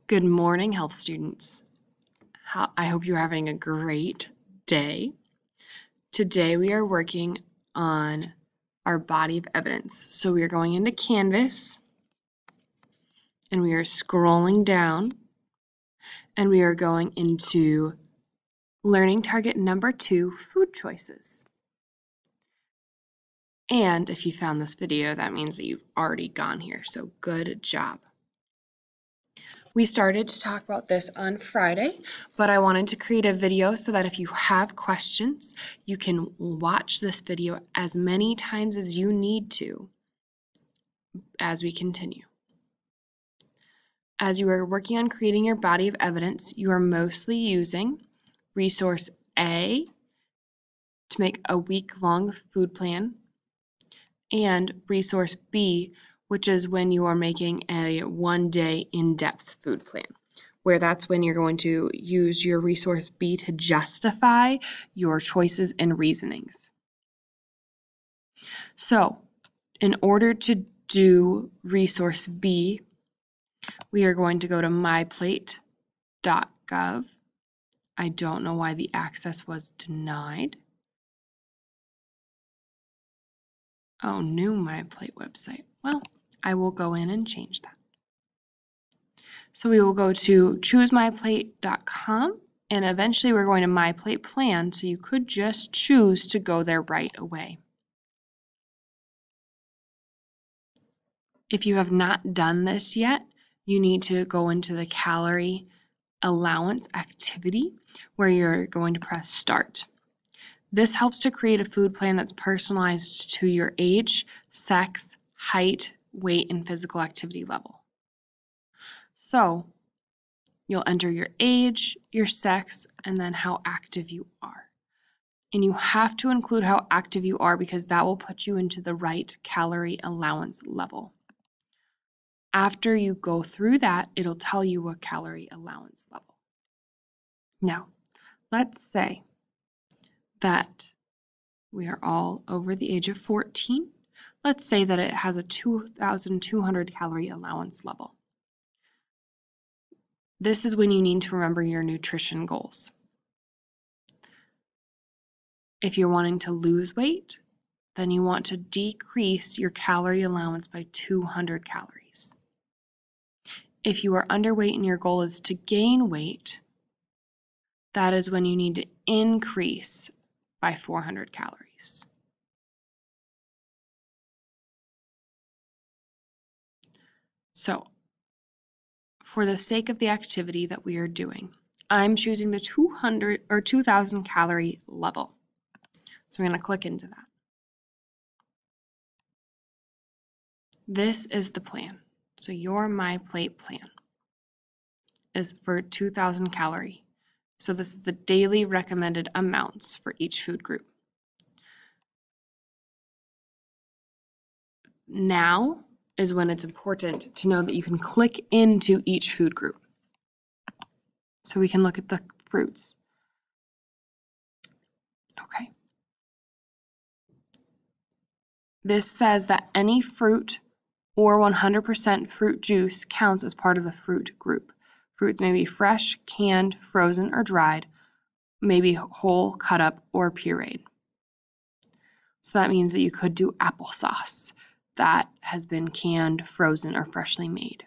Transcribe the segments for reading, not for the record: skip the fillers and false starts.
Good morning, health students. I hope you're having a great day. Today we are working on our body of evidence. So we are going into Canvas and we are scrolling down and we are going into learning target number 2, food choices. And if you found this video, that means that you've already gone here, so good job. We started to talk about this on Friday, but I wanted to create a video so that if you have questions, you can watch this video as many times as you need to as we continue. As you are working on creating your body of evidence, you are mostly using resource A to make a week-long food plan and resource B, which is when you are making a one-day in-depth food plan, where that's when you're going to use your resource B to justify your choices and reasonings. So, in order to do resource B, we are going to go to myplate.gov. I don't know why the access was denied. Oh, new MyPlate website. Well, I will go in and change that. So we will go to choosemyplate.com and eventually we're going to MyPlate Plan, so you could just choose to go there right away. If you have not done this yet, you need to go into the calorie allowance activity where you're going to press start. This helps to create a food plan that's personalized to your age, sex, height, weight, and physical activity level. So you'll enter your age, your sex, and then how active you are. And you have to include how active you are because that will put you into the right calorie allowance level. After you go through that, it'll tell you a calorie allowance level. Now, let's say that we are all over the age of 14. Let's say that it has a 2,200 calorie allowance level. This is when you need to remember your nutrition goals. If you're wanting to lose weight, then you want to decrease your calorie allowance by 200 calories. If you are underweight and your goal is to gain weight, that is when you need to increase by 400 calories. So, for the sake of the activity that we are doing, I'm choosing the 200 or 2,000 calorie level. So I'm going to click into that. This is the plan. So your MyPlate plan is for 2,000 calorie. So this is the daily recommended amounts for each food group. Now is when it's important to know that you can click into each food group. So we can look at the fruits. Okay. This says that any fruit or 100% fruit juice counts as part of the fruit group. Fruits may be fresh, canned, frozen, or dried, may be whole, cut up, or pureed. So that means that you could do applesauce that has been canned, frozen, or freshly made.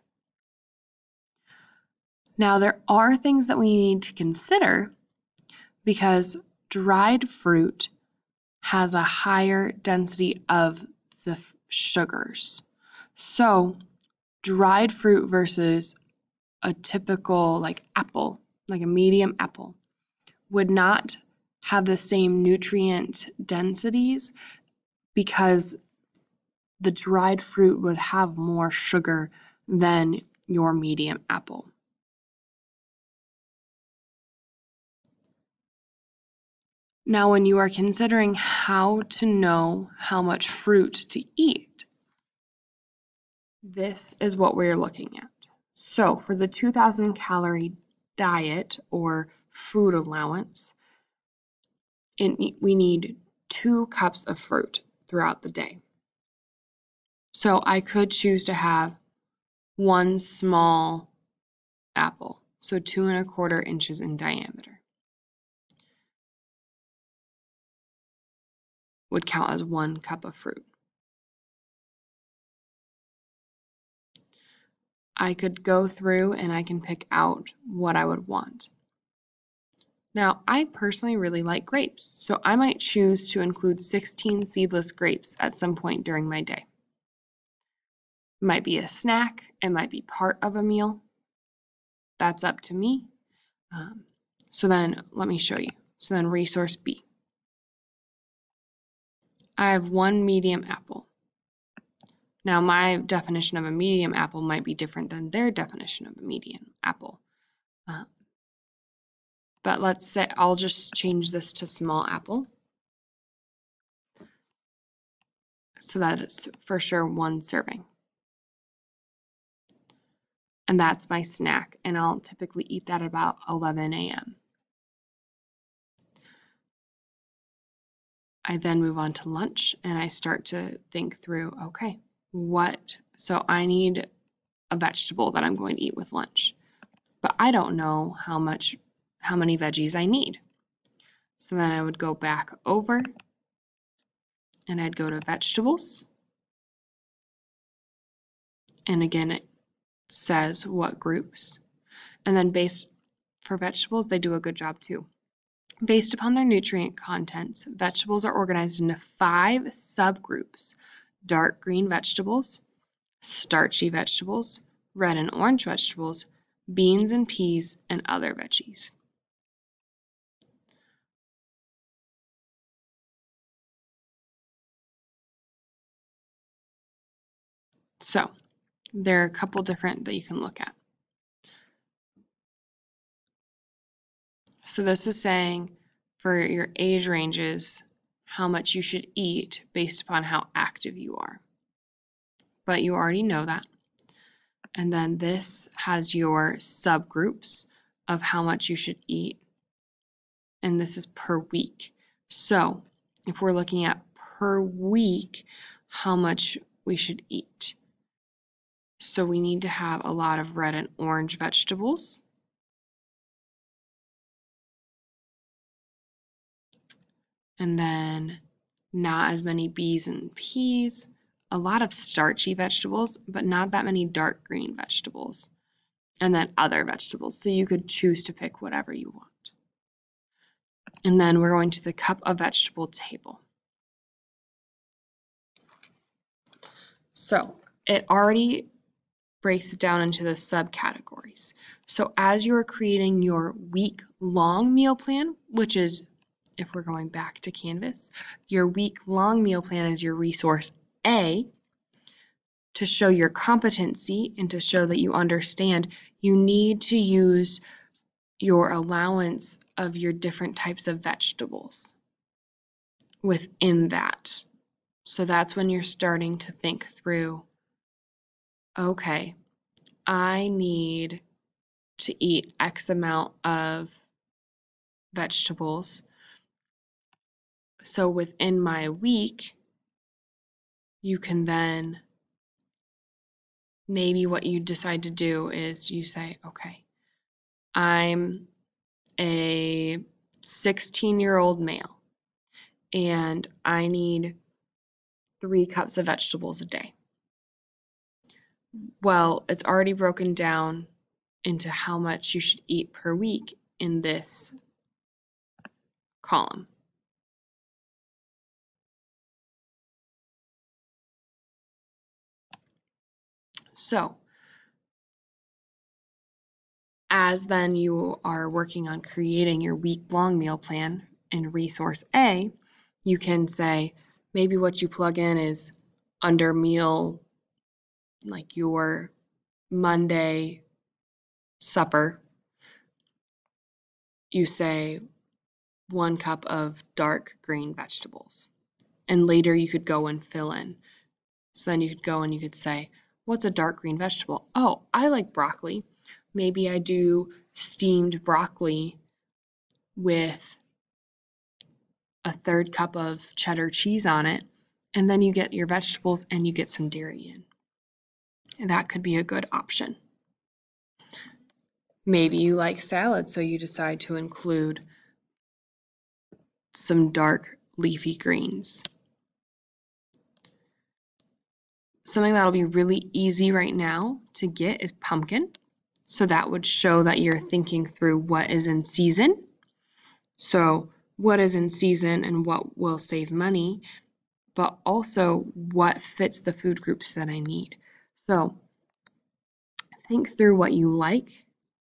Now there are things that we need to consider because dried fruit has a higher density of the sugars. So dried fruit versus a typical apple, like a medium apple, would not have the same nutrient densities because the dried fruit would have more sugar than your medium apple. Now, when you are considering how to know how much fruit to eat, this is what we're looking at. So for the 2,000 calorie diet or food allowance, we need 2 cups of fruit throughout the day. So I could choose to have 1 small apple, so 2¼ inches in diameter, would count as 1 cup of fruit. I could go through and I can pick out what I would want. Now, I personally really like grapes, so I might choose to include 16 seedless grapes at some point during my day. It might be a snack, it might be part of a meal. That's up to me. So then let me show you. So then resource B. I have 1 medium apple. Now my definition of a medium apple might be different than their definition of a medium apple. But let's say I'll just change this to small apple so that it's for sure 1 serving. And that's my snack, and I'll typically eat that about 11 a.m. I then move on to lunch and I start to think through, okay, so I need a vegetable that I'm going to eat with lunch, but I don't know how many veggies I need. So then I would go back over and I'd go to vegetables. And again, it says what groups. And then for vegetables, they do a good job too. Based upon their nutrient contents, vegetables are organized into 5 subgroups: dark green vegetables, starchy vegetables, red and orange vegetables, beans and peas, and other veggies. So there are a couple different that you can look at. So this is saying for your age ranges, how much you should eat based upon how active you are. But you already know that. And then this has your subgroups of how much you should eat. And this is per week. So if we're looking at per week, how much we should eat. So we need to have a lot of red and orange vegetables. And then not as many beans and peas, a lot of starchy vegetables, but not that many dark green vegetables, and then other vegetables. So you could choose to pick whatever you want. And then we're going to the cup of vegetable table. So it already breaks it down into the subcategories. So as you're creating your week-long meal plan, which is, if we're going back to Canvas, your week-long meal plan is your resource A. To show your competency and to show that you understand, you need to use your allowance of your different types of vegetables within that. So that's when you're starting to think through, okay, I need to eat X amount of vegetables. So within my week, you can then, maybe what you decide to do is you say, okay, I'm a 16-year-old male and I need 3 cups of vegetables a day. Well, it's already broken down into how much you should eat per week in this column. So, as then you are working on creating your week-long meal plan in resource A, you can say maybe what you plug in is under meal, like your Monday supper, you say 1 cup of dark green vegetables. And later you could go and fill in. So then you could go and you could say, what's a dark green vegetable? Oh, I like broccoli. Maybe I do steamed broccoli with a 1/3 cup of cheddar cheese on it. And then you get your vegetables and you get some dairy in. And that could be a good option. Maybe you like salad, so you decide to include some dark leafy greens. Something that'll be really easy right now to get is pumpkin. So that would show that you're thinking through what is in season. So what is in season and what will save money, but also what fits the food groups that I need. So think through what you like,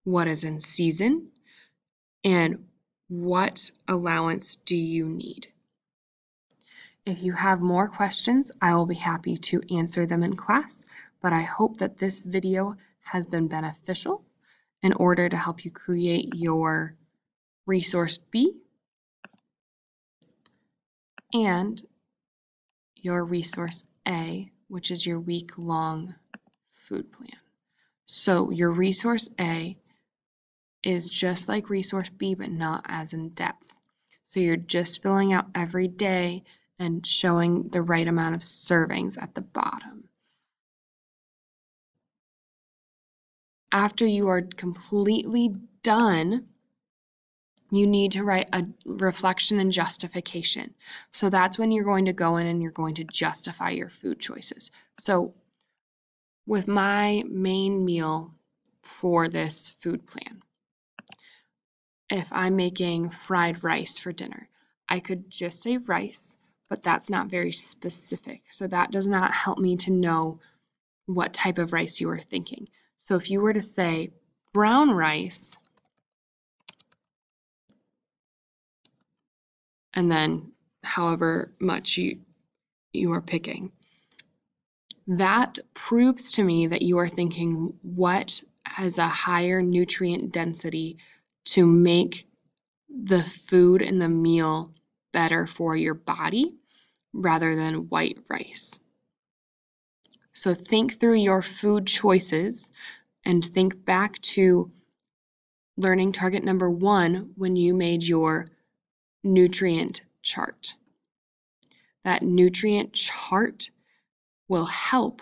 what is in season, and what allowance do you need. If you have more questions, I will be happy to answer them in class, but I hope that this video has been beneficial in order to help you create your resource B and your resource A, which is your week-long food plan. So your resource A is just like resource B, but not as in depth. So you're just filling out every day and showing the right amount of servings at the bottom. After you are completely done, you need to write a reflection and justification. So that's when you're going to go in and you're going to justify your food choices. So with my main meal for this food plan, if I'm making fried rice for dinner, I could just say rice, but that's not very specific. So that does not help me to know what type of rice you are thinking. So if you were to say brown rice, and then however much you are picking, that proves to me that you are thinking what has a higher nutrient density to make the food and the meal better for your body rather than white rice. So think through your food choices and think back to learning target number 1 when you made your nutrient chart. That nutrient chart will help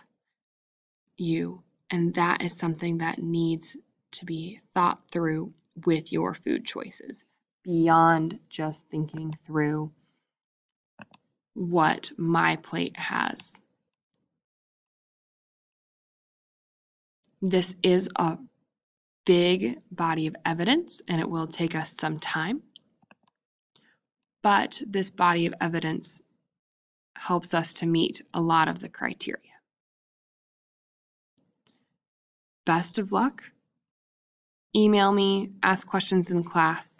you, and that is something that needs to be thought through with your food choices beyond just thinking through what my plate has. This is a big body of evidence and it will take us some time, but this body of evidence helps us to meet a lot of the criteria. Best of luck. Email me, ask questions in class.